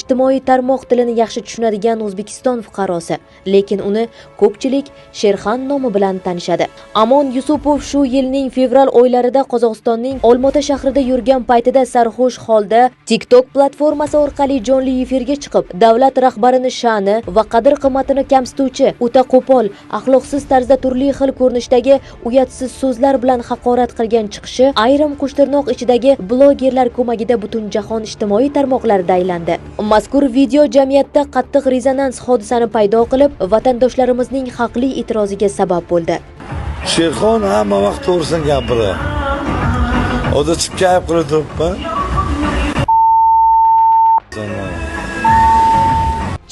ijtimoiy tarmoq tilini yaxshi tushunadigan O'zbekiston fuqarosi, lekin uni ko'pchilik Sherxon nomi bilan tanishadi. Amon Yusupov shu yilning fevral oylarida Qozog'istonning Olmaota shahrida yurgan paytida sarxush holda TikTok platformasi orqali jonli efirga chiqib, davlat rahbarini sha'ni va qadr-qimmatini kamsituvchi, o'ta qo'pol, axloqsiz tarzda turli xil ko'rinishdagi uyatsiz so'zlar bilan haqorat qilgan chiqishi ayrim qushtirnoq ichidagi blogerlar ko'magida butun jahon ijtimoiy tarmoqlarida aylandi. Mazkur video jamiyatda qattiq rezonans hodisani paydo qilib, vatandoshlarimizning haqli e'tiroziga sabab bo'ldi. Sherxon hamma vaqt to'g'risini gapiradi. O'zi chiqib qilib turibman.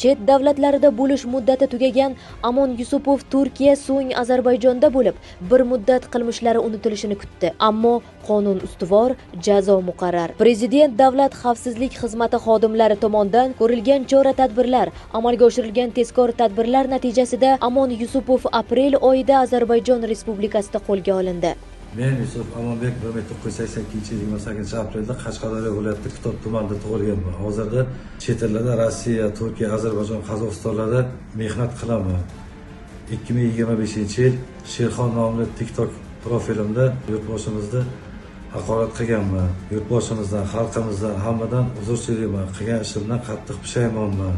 Chet davlatlarida bo'lish muddati tugagan Amon Yusupov Turkiya, so'ng Ozarbayjonda bo'lib, bir muddat qilmishlari unutilishini kutdi. Ammo qonun ustuvor, jazo muqarrar. Prezident Davlat xavfsizlik xizmati xodimlari tomonidan ko'rilgan chora-tadbirlar, amalga oshirilgan tezkor tadbirlar natijasida Amon Yusupov aprel oyida Ozarbayjon Respublikasida qo'lga olindi. Men Yusuf Amonbek 1982-yil 28-aprelda Qashqadaryo viloyati Kitob tumanida tug'ilganman. Hozirda chet ellarda Rossiya, Turkiya, Ozarbayjon, Qozog'istonlarda mehnat qilaman. 2025-yil Sherxon nomli TikTok profilimda yurtboshimizni haqorat qilganman. Yurtboshimizdan, xalqimizdan, hammadan uzr so'rayman. Qilgan ishimdan qattiq pushaymonman.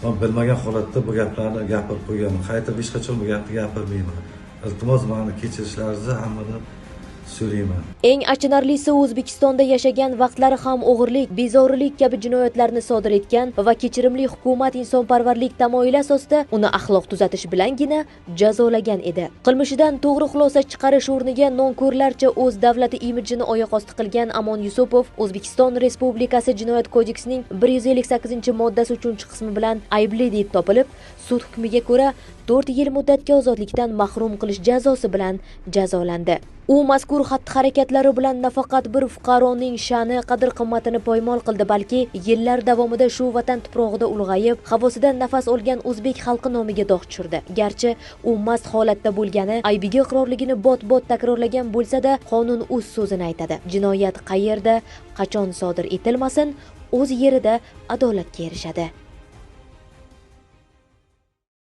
Men bilmagan holatda bu gaplarni gapirib qo'yganman. Qaytib hech qachon bu gapni gapirmayman. Iltimos meni kechirishlaringizni hammadan so'rayman. Eng achinarlisi, O'zbekistonda yashagan vaqtlari ham o'g'irlik, bezorilik kabi jinoyatlarni sodir etgan va kechirimli hukumat insonparvarlik tamoyili asosida uni axloq tuzatish bilangina jazolagan edi. Qilmishidan to'g'ri xulosa chiqarish o'rniga nonko'rlarcha o'z davlati imijini oyoq osti qilgan Amon Yusupov O'zbekiston Respublikasi Jinoyat kodeksining 158-moddasi 3-qismi bilan aybli deb topilib, sud hukmiga ko'ra 4 yil muddatga ozodlikdan mahrum qilish jazosi bilan jazolandi. U mazkur xatti-harakatlari bilan nafaqat bir fuqaroning sha'ni, qadr-qimmatini poymol qildi, balki yillar davomida shu vatan tuprog'ida ulg'ayib, havosidan nafas olgan o'zbek xalqi nomiga dog' tushirdi. Garchi u mast holatda bo'lgani, aybiga iqrorligini bot-bot takrorlagan bo'lsa-da, qonun o'z so'zini aytadi. Jinoyat qayerda, qachon sodir etilmasin, o'z yerida adolatga erishadi.